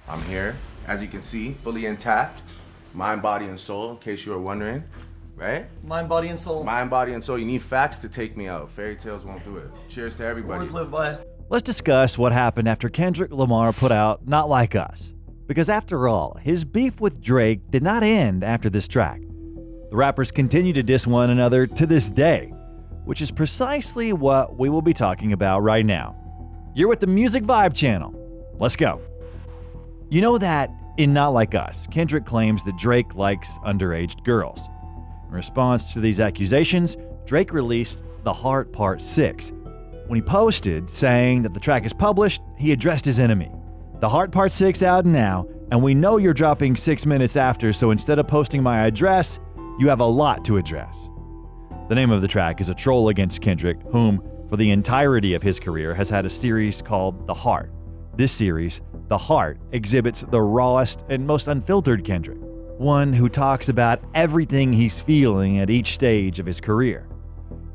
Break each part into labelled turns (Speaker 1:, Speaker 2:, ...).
Speaker 1: I'm here, as you can see, fully intact. Mind, body, and soul, in case you were wondering, right?
Speaker 2: Mind, body, and soul.
Speaker 1: Mind, body, and soul. You need facts to take me out. Fairy tales won't do it. Cheers to everybody.
Speaker 2: Always live by it.
Speaker 3: Let's discuss what happened after Kendrick Lamar put out Not Like Us. Because after all, his beef with Drake did not end after this track. The rappers continue to diss one another to this day, which is precisely what we will be talking about right now. You're with the Music Vibe channel. Let's go. You know that in Not Like Us, Kendrick claims that Drake likes underage girls. In response to these accusations, Drake released The Heart Part 6. When he posted saying that the track is published, he addressed his enemy. The Heart Part 6 out now, and we know you're dropping 6 minutes after, so instead of posting my address, you have a lot to address. The name of the track is a troll against Kendrick, whom, for the entirety of his career, has had a series called The Heart. This series, The Heart, exhibits the rawest and most unfiltered Kendrick, one who talks about everything he's feeling at each stage of his career.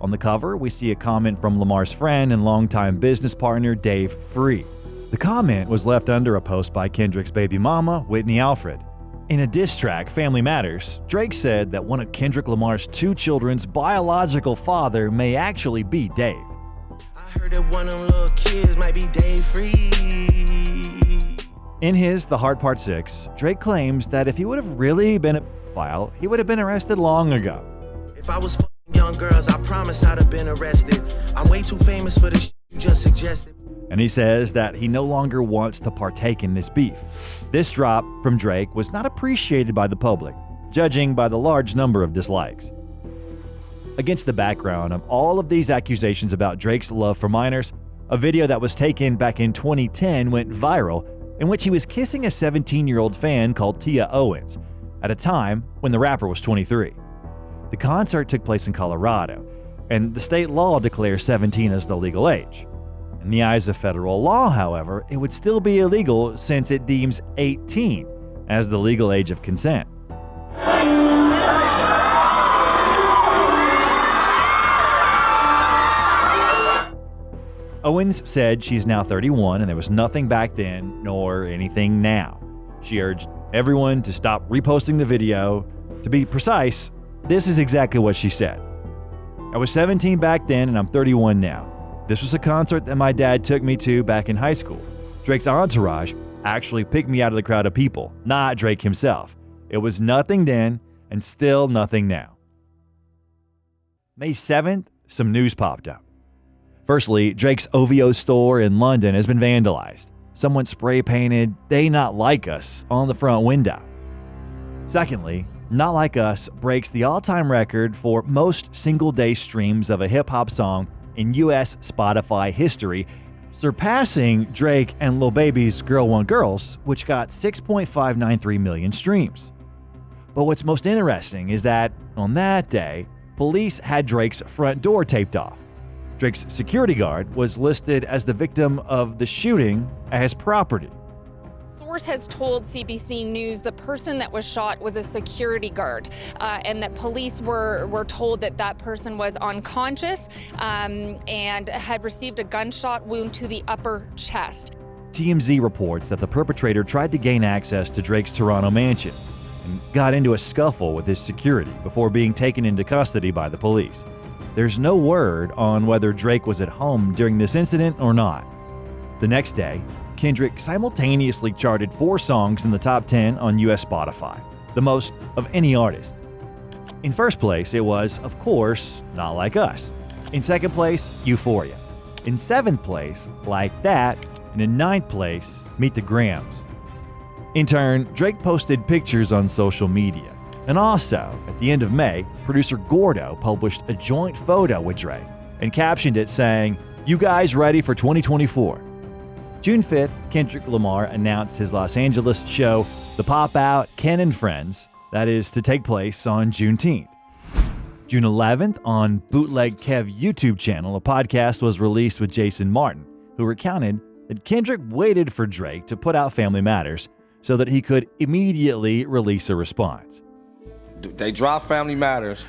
Speaker 3: On the cover, we see a comment from Lamar's friend and longtime business partner, Dave Free. The comment was left under a post by Kendrick's baby mama, Whitney Alfred. In a diss track, Family Matters, Drake said that one of Kendrick Lamar's 2 children's biological father may actually be Dave.
Speaker 4: I heard that one of them little kids might be Dave Free.
Speaker 3: In his The Heart Part 6, Drake claims that if he would have really been a pedophile, he would have been arrested long ago.
Speaker 4: If I was f***ing young girls, I promise I'd have been arrested. I'm way too famous for the shit you just suggested.
Speaker 3: And he says that he no longer wants to partake in this beef. This drop from Drake was not appreciated by the public, judging by the large number of dislikes. Against the background of all of these accusations about Drake's love for minors, a video that was taken back in 2010 went viral, in which he was kissing a 17-year-old fan called Tia Owens, at a time when the rapper was 23. The concert took place in Colorado, and the state law declares 17 as the legal age. In the eyes of federal law, however, it would still be illegal since it deems 18 as the legal age of consent. Owens said she's now 31 and there was nothing back then nor anything now. She urged everyone to stop reposting the video. To be precise, this is exactly what she said. I was 17 back then and I'm 31 now. This was a concert that my dad took me to back in high school. Drake's entourage actually picked me out of the crowd of people, not Drake himself. It was nothing then and still nothing now. May 7th, some news popped up. Firstly, Drake's OVO store in London has been vandalized. Someone spray-painted "They Not Like Us" on the front window. Secondly, Not Like Us breaks the all-time record for most single-day streams of a hip-hop song in US Spotify history, surpassing Drake and Lil Baby's Girl Want Girls, which got 6.593 million streams. But what's most interesting is that, on that day, police had Drake's front door taped off. Drake's security guard was listed as the victim of the shooting at his property.
Speaker 5: Source has told CBC News the person that was shot was a security guard, and that police were told that that person was unconscious and had received a gunshot wound to the upper chest.
Speaker 3: TMZ reports that the perpetrator tried to gain access to Drake's Toronto mansion and got into a scuffle with his security before being taken into custody by the police. There's no word on whether Drake was at home during this incident or not. The next day, Kendrick simultaneously charted 4 songs in the top 10 on US Spotify, the most of any artist. In first place, it was, of course, Not Like Us. In second place, Euphoria. In 7th place, Like That. And in 9th place, Meet the Grams. In turn, Drake posted pictures on social media. And also, at the end of May, producer Gordo published a joint photo with Drake and captioned it saying, "You guys ready for 2024? June 5th, Kendrick Lamar announced his Los Angeles show, The Pop Out Ken and Friends, that is to take place on Juneteenth. June 11th, on Bootleg Kev YouTube channel, a podcast was released with Jason Martin, who recounted that Kendrick waited for Drake to put out Family Matters so that he could immediately release a response.
Speaker 6: They dropped Family Matters,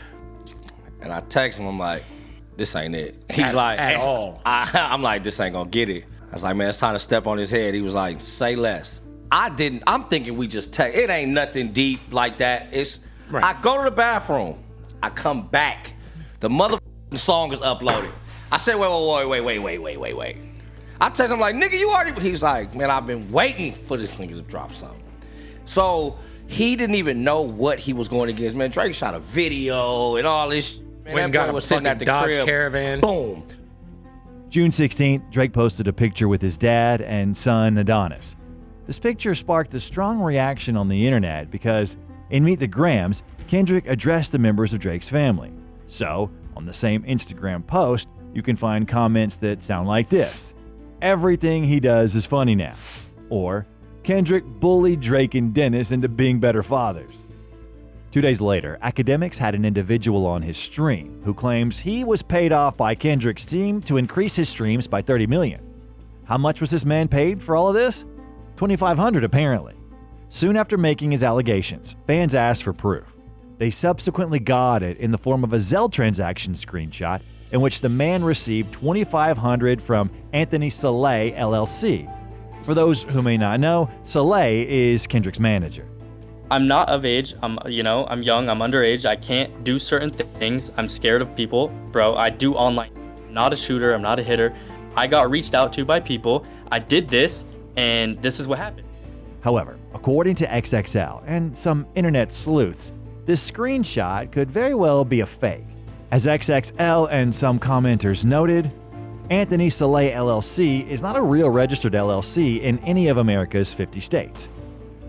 Speaker 6: and I text him, I'm like, this ain't it. He's like,
Speaker 7: at all.
Speaker 6: I'm like, this ain't gonna get it. I was like, man, it's time to step on his head. He was like, say less. I'm thinking we just text. It ain't nothing deep like that.
Speaker 2: Right.
Speaker 6: I go to the bathroom. I come back. The motherfucking song is uploaded. I said, wait. I text him like, nigga, you already. He's like, man, I've been waiting for this nigga to drop something. So he didn't even know what he was going against. Man, Drake shot a video and all this. Man,
Speaker 2: Went and
Speaker 6: that
Speaker 2: got
Speaker 6: boy
Speaker 2: a
Speaker 6: was sitting at
Speaker 2: fucking
Speaker 6: the
Speaker 2: Dodge
Speaker 6: crib.
Speaker 2: Caravan.
Speaker 6: Boom.
Speaker 3: June 16th, Drake posted a picture with his dad and son Adonis. This picture sparked a strong reaction on the internet because in Meet the Grams, Kendrick addressed the members of Drake's family. So, on the same Instagram post, you can find comments that sound like this. Everything he does is funny now. Or, Kendrick bullied Drake and Dennis into being better fathers. 2 days later, academics had an individual on his stream who claims he was paid off by Kendrick's team to increase his streams by 30 million. How much was this man paid for all of this? $2,500 apparently. Soon after making his allegations, fans asked for proof. They subsequently got it in the form of a Zelle transaction screenshot in which the man received $2,500 from Anthony Soleil LLC. For those who may not know, Soleil is Kendrick's manager.
Speaker 7: I'm not of age. I'm young. I'm underage. I can't do certain things. I'm scared of people. Bro, I do online. I'm not a shooter. I'm not a hitter. I got reached out to by people. I did this, and this is what happened.
Speaker 3: However, according to XXL and some internet sleuths, this screenshot could very well be a fake. As XXL and some commenters noted, Anthony Soleil LLC is not a real registered LLC in any of America's 50 states.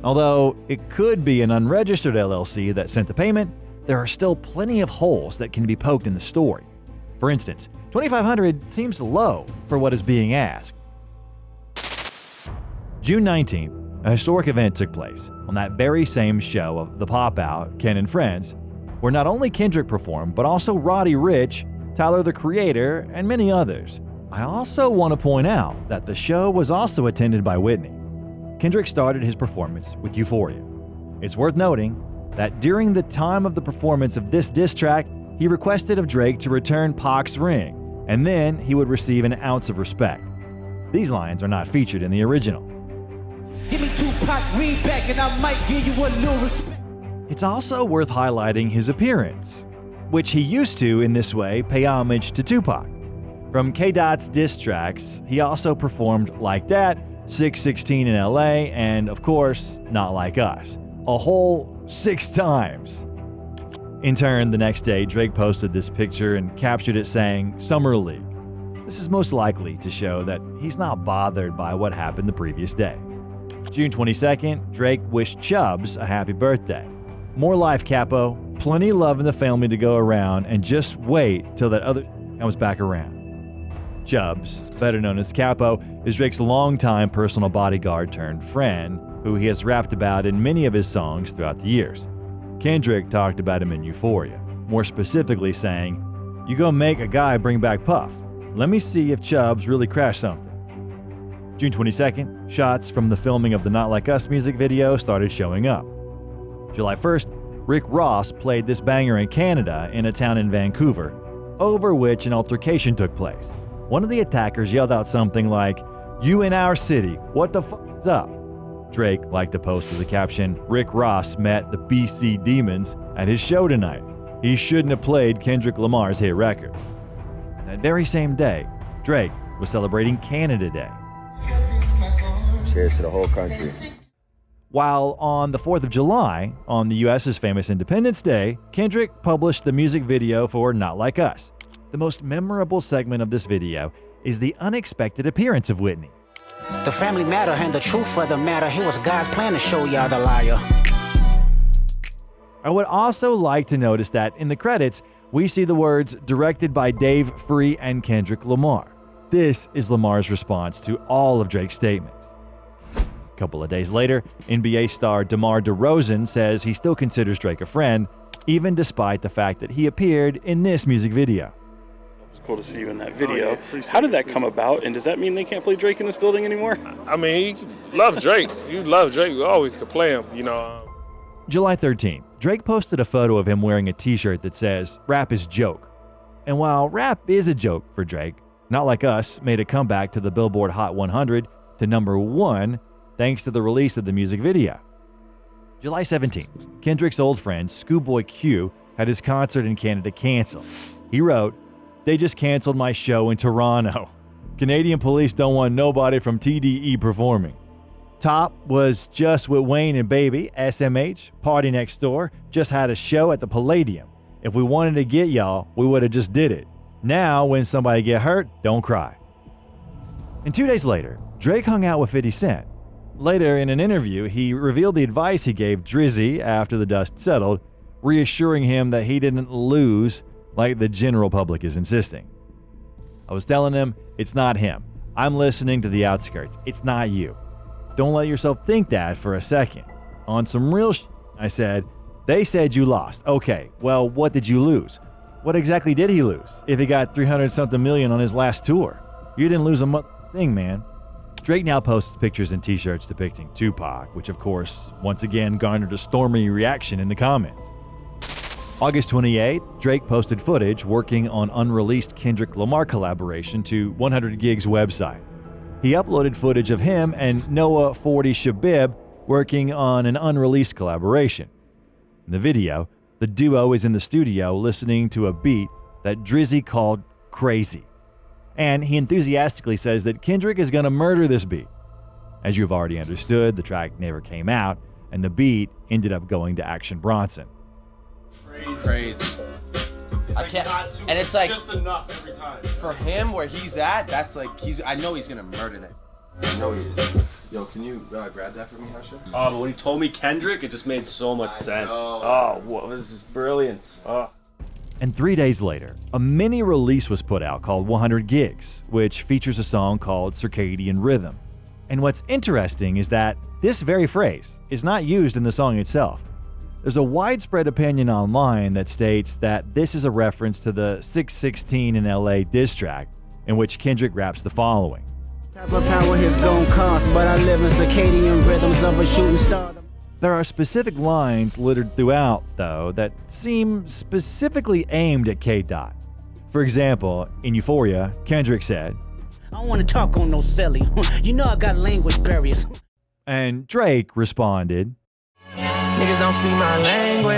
Speaker 3: Although it could be an unregistered LLC that sent the payment, there are still plenty of holes that can be poked in the story. For instance, $2,500 seems low for what is being asked. June 19th, a historic event took place on that very same show of The Pop Out, Ken and Friends, where not only Kendrick performed, but also Roddy Ricch, Tyler the Creator, and many others. I also want to point out that the show was also attended by Whitney. Kendrick started his performance with Euphoria. It's worth noting that during the time of the performance of this diss track, he requested of Drake to return Pac's ring, and then he would receive an ounce of respect. These lines are not featured in the original.
Speaker 8: Give me Tupac, read back, and I might give you a little respect.
Speaker 3: It's also worth highlighting his appearance, which he used to, in this way, pay homage to Tupac. From K-Dot's diss tracks, he also performed Like That, 616 in LA, and of course, Not Like Us, a whole 6 times. In turn, the next day, Drake posted this picture and captured it saying, Summer League. This is most likely to show that he's not bothered by what happened the previous day. June 22nd, Drake wished Chubbs a happy birthday. More life, Capo. Plenty of love in the family to go around, and just wait till that other comes back around. Chubbs, better known as Capo, is Drake's longtime personal bodyguard turned friend, who he has rapped about in many of his songs throughout the years. Kendrick talked about him in Euphoria, more specifically saying, "You gonna make a guy bring back Puff. Let me see if Chubbs really crashed something." June 22nd, shots from the filming of the Not Like Us music video started showing up. July 1st, Rick Ross played this banger in Canada in a town in Vancouver, over which an altercation took place. One of the attackers yelled out something like, "You in our city, what the fuck is up?" Drake liked to post with the caption, "Rick Ross met the BC Demons at his show tonight. He shouldn't have played Kendrick Lamar's hit record." That very same day, Drake was celebrating Canada Day.
Speaker 1: Cheers to the whole country.
Speaker 3: While on the 4th of July, on the US's famous Independence Day, Kendrick published the music video for Not Like Us. The most memorable segment of this video is the unexpected appearance of Whitney.
Speaker 8: The family matter and the truth of the matter. Here was God's plan to show y'all the liar.
Speaker 3: I would also like to notice that in the credits, we see the words directed by Dave Free and Kendrick Lamar. This is Lamar's response to all of Drake's statements. A couple of days later, NBA star Demar DeRozan says he still considers Drake a friend, even despite the fact that he appeared in this music video.
Speaker 9: It's cool to see you in that video. How did that come about, and does that mean they can't play Drake in this building anymore?
Speaker 10: I mean, you love Drake. You love Drake. You always could play him, you know.
Speaker 3: July 13, Drake posted a photo of him wearing a t-shirt that says, "Rap is joke." And while rap is a joke for Drake, Not Like Us made a comeback to the Billboard Hot 100 to number 1 thanks to the release of the music video. July 17th, Kendrick's old friend Schoolboy Q had his concert in Canada canceled. He wrote, "They just canceled my show in Toronto. Canadian police don't want nobody from TDE performing." Top was just with Wayne and Baby, SMH, Party Next Door, just had a show at the Palladium. If we wanted to get y'all, we would have just did it. Now, when somebody get hurt, don't cry. And 2 days later, Drake hung out with 50 Cent. Later, in an interview, he revealed the advice he gave Drizzy after the dust settled, reassuring him that he didn't lose like the general public is insisting. "I was telling him, it's not him. I'm listening to the outskirts. It's not you. Don't let yourself think that for a second. On some real I said, they said you lost. Okay, well, what did you lose? What exactly did he lose if he got 300-something million on his last tour? You didn't lose a thing, man." Drake now posts pictures and t-shirts depicting Tupac, which of course, once again garnered a stormy reaction in the comments. August 28th, Drake posted footage working on unreleased Kendrick Lamar collaboration to 100 Gigs website. He uploaded footage of him and Noah 40 Shabib working on an unreleased collaboration. In the video, the duo is in the studio listening to a beat that Drizzy called crazy. And he enthusiastically says that Kendrick is gonna murder this beat. As you've already understood, the track never came out, and the beat ended up going to Action Bronson.
Speaker 2: Crazy. I can't, and it's like
Speaker 10: just enough every time.
Speaker 2: For him where he's at, that's like I know he's gonna murder that.
Speaker 1: I know he is. Yo, can you grab that for me, Hasha?
Speaker 10: Oh, but when he told me Kendrick, it just made so much sense.
Speaker 1: know.
Speaker 10: Oh, what was this brilliance? Oh.
Speaker 3: And 3 days later, a mini release was put out called 100 Gigs, which features a song called Circadian Rhythm. And what's interesting is that this very phrase is not used in the song itself. There's a widespread opinion online that states that this is a reference to the 616 in LA diss track, in which Kendrick raps the following.
Speaker 8: Type of power his gon' cost, but I live in circadian rhythms of a shooting star.
Speaker 3: There are specific lines littered throughout, though, that seem specifically aimed at K. Dot. For example, in Euphoria, Kendrick said,
Speaker 8: I don't want to talk on no silly. You know I got language barriers.
Speaker 3: and Drake responded,
Speaker 4: Niggas don't speak my language.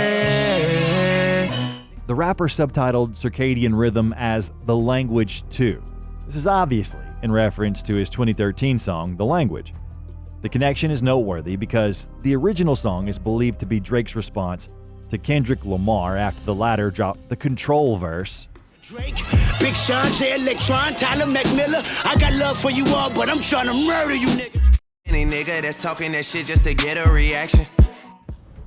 Speaker 3: The rapper subtitled Circadian Rhythm as The Language 2. This is obviously in reference to his 2013 song, The Language. The connection is noteworthy because the original song is believed to be Drake's response to Kendrick Lamar after the latter dropped the Control verse.
Speaker 8: Drake, Big Sean, J Electron, Tyler McMillan. I got love for you all, but I'm trying to murder you niggas.
Speaker 4: Any nigga that's talking that shit just to get a reaction.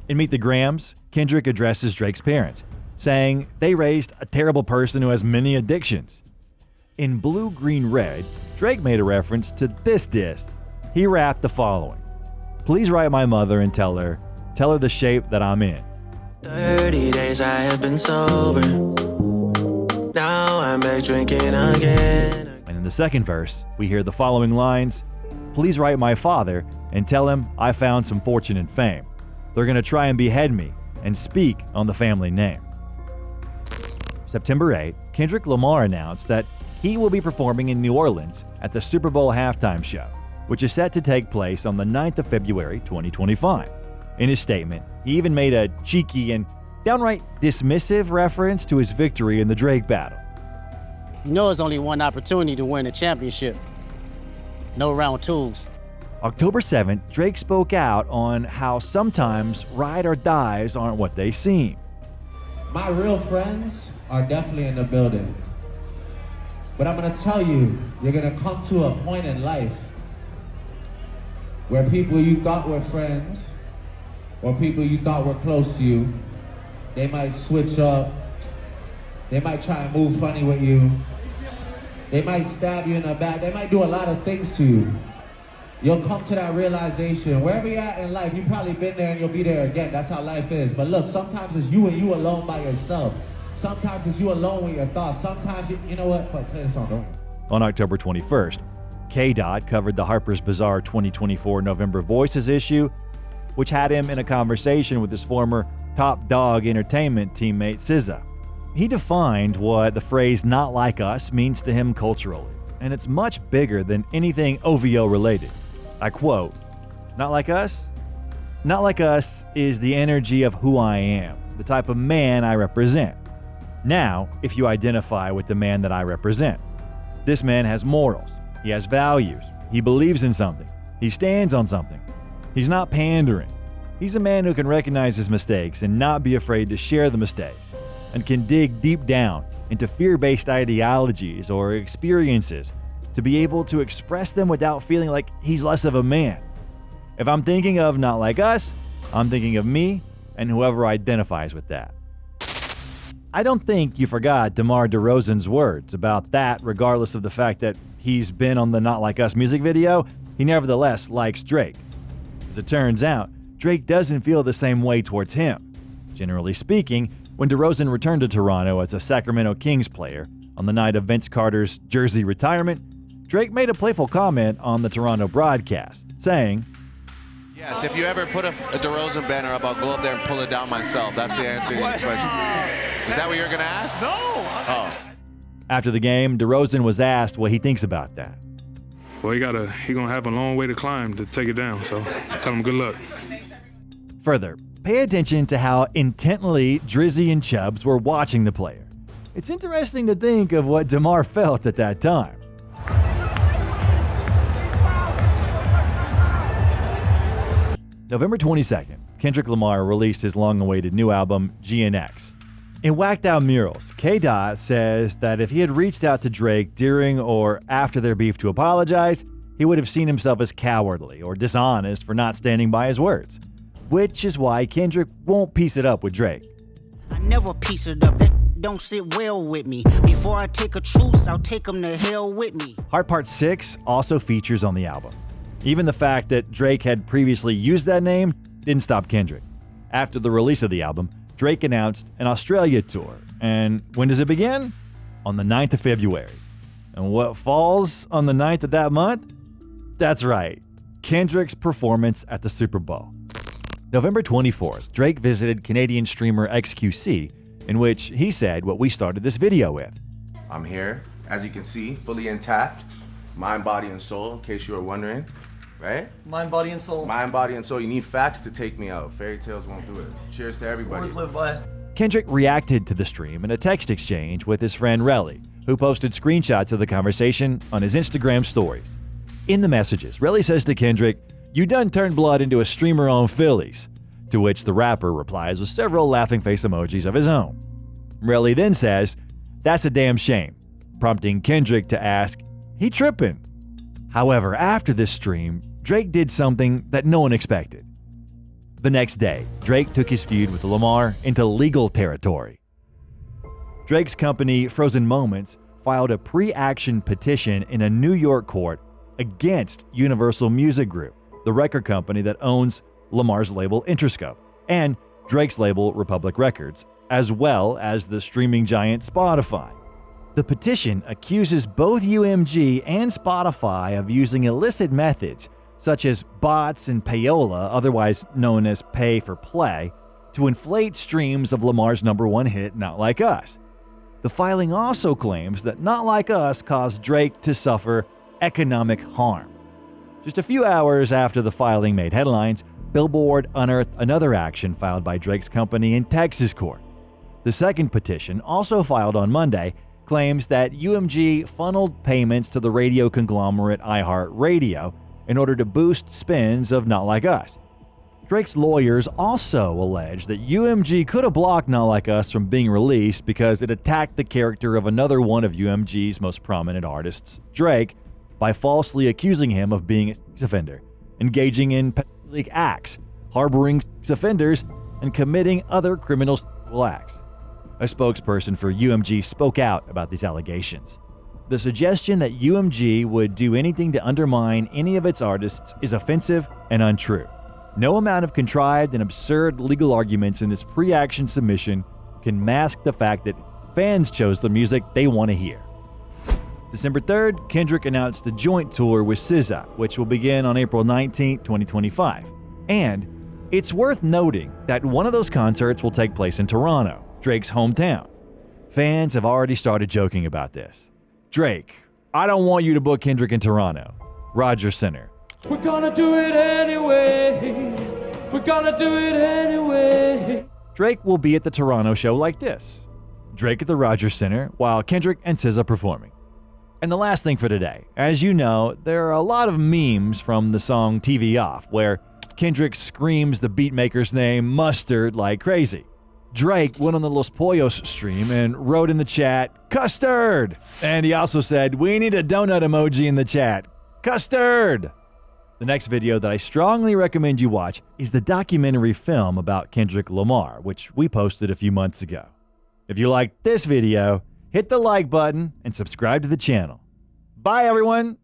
Speaker 3: In Meet the Grams, Kendrick addresses Drake's parents, saying they raised a terrible person who has many addictions. In Blue, Green, Red, Drake made a reference to this diss. He rapped the following: "Please write my mother and tell her the shape that I'm in."
Speaker 4: 30 days I have been sober. Now I'm back drinking again.
Speaker 3: And in the second verse, we hear the following lines: "Please write my father and tell him I found some fortune and fame. They're gonna try and behead me and speak on the family name." September 8, Kendrick Lamar announced that he will be performing in New Orleans at the Super Bowl halftime show, which is set to take place on the 9th of February 2025. In his statement, he even made a cheeky and downright dismissive reference to his victory in the Drake battle.
Speaker 8: You know, it's only one opportunity to win a championship. No round twos.
Speaker 3: October 7th, Drake spoke out on how sometimes ride or dies aren't what they seem.
Speaker 11: My real friends are definitely in the building. But I'm gonna tell you, you're gonna come to a point in life where people you thought were friends or people you thought were close to you, they might switch up, they might try and move funny with you, they might stab you in the back, they might do a lot of things to you. You'll come to that realization, wherever you're at in life, you've probably been there and you'll be there again. That's how life is. But look, sometimes it's you and you alone by yourself. Sometimes it's you alone with your thoughts. Sometimes, you know what? Play this song, don't worry.
Speaker 3: On October 21st, K-Dot covered the Harper's Bazaar 2024 November Voices issue, which had him in a conversation with his former Top Dog Entertainment teammate SZA. He defined what the phrase "not like us" means to him culturally, and it's much bigger than anything OVO related. I quote, Not Like Us? Not Like Us is the energy of who I am, the type of man I represent. Now, if you identify with the man that I represent, this man has morals, he has values, he believes in something, he stands on something. He's not pandering. He's a man who can recognize his mistakes and not be afraid to share the mistakes, and can dig deep down into fear-based ideologies or experiences to be able to express them without feeling like he's less of a man. If I'm thinking of Not Like Us, I'm thinking of me and whoever identifies with that. I don't think you forgot Demar DeRozan's words about that, regardless of the fact that he's been on the Not Like Us music video, he nevertheless likes Drake. As it turns out, Drake doesn't feel the same way towards him. Generally speaking, when DeRozan returned to Toronto as a Sacramento Kings player on the night of Vince Carter's jersey retirement, Drake made a playful comment on the Toronto broadcast, saying,
Speaker 12: "Yes, if you ever put a DeRozan banner up, I'll go up there and pull it down myself." That's the answer to your question. Is that what you're going to ask? No! Oh.
Speaker 3: After the game, DeRozan was asked what he thinks about that.
Speaker 10: Well, he gonna have a long way to climb to take it down, so tell him good luck.
Speaker 3: Further, pay attention to how intently Drizzy and Chubbs were watching the player. It's interesting to think of what Demar felt at that time. November 22nd, Kendrick Lamar released his long-awaited new album, GNX. In Whacked Out Murals, K-Dot says that if he had reached out to Drake during or after their beef to apologize, he would have seen himself as cowardly or dishonest for not standing by his words. Which is why Kendrick won't piece it up with Drake.
Speaker 8: I never piece it up, that don't sit well with me. Before I take a truce, I'll take them to hell with me.
Speaker 3: Heart Part 6 also features on the album. Even the fact that Drake had previously used that name didn't stop Kendrick. After the release of the album, Drake announced an Australia tour. And when does it begin? On the 9th of February. And what falls on the 9th of that month? That's right, Kendrick's performance at the Super Bowl. November 24th, Drake visited Canadian streamer XQC, in which he said what we started this video with.
Speaker 1: I'm here, as you can see, fully intact, mind, body, and soul, in case you were wondering, right?
Speaker 13: Mind, body, and soul.
Speaker 1: Mind, body, and soul. You need facts to take me out. Fairy tales won't do it. Cheers to everybody.
Speaker 13: Always live by it.
Speaker 3: Kendrick reacted to the stream in a text exchange with his friend Relly, who posted screenshots of the conversation on his Instagram stories. In the messages, Relly says to Kendrick, "You done turned blood into a streamer on Phillies," to which the rapper replies with several laughing face emojis of his own. Relly then says, "That's a damn shame," prompting Kendrick to ask, "He trippin'?" However, after this stream, Drake did something that no one expected. The next day, Drake took his feud with Lamar into legal territory. Drake's company, Frozen Moments, filed a pre-action petition in a New York court against Universal Music Group, the record company that owns Lamar's label Interscope, and Drake's label Republic Records, as well as the streaming giant Spotify. The petition accuses both UMG and Spotify of using illicit methods, such as bots and payola, otherwise known as pay for play, to inflate streams of Lamar's #1 hit, Not Like Us. The filing also claims that Not Like Us caused Drake to suffer economic harm. Just a few hours after the filing made headlines, Billboard unearthed another action filed by Drake's company in Texas court. The second petition, also filed on Monday, claims that UMG funneled payments to the radio conglomerate iHeartRadio in order to boost spins of Not Like Us. Drake's lawyers also allege that UMG could have blocked Not Like Us from being released because it attacked the character of another one of UMG's most prominent artists, Drake, by falsely accusing him of being a sex offender, engaging in pedophilic acts, harboring sex offenders, and committing other criminal sexual acts. A spokesperson for UMG spoke out about these allegations. The suggestion that UMG would do anything to undermine any of its artists is offensive and untrue. No amount of contrived and absurd legal arguments in this pre-action submission can mask the fact that fans chose the music they want to hear. December 3rd, Kendrick announced a joint tour with SZA, which will begin on April 19, 2025. And it's worth noting that one of those concerts will take place in Toronto, Drake's hometown. Fans have already started joking about this. "Drake, I don't want you to book Kendrick in Toronto. Rogers Center.
Speaker 13: We're gonna do it anyway. We're gonna do it anyway.
Speaker 3: Drake will be at the Toronto show like this. Drake at the Rogers Center, while Kendrick and SZA performing. And the last thing for today, as you know, there are a lot of memes from the song TV Off, where Kendrick screams the beatmaker's name, Mustard, like crazy. Drake went on the Los Pollos stream and wrote in the chat, Custard! And he also said, we need a donut emoji in the chat. Custard! The next video that I strongly recommend you watch is the documentary film about Kendrick Lamar, which we posted a few months ago. If you liked this video, hit the like button and subscribe to the channel. Bye, everyone!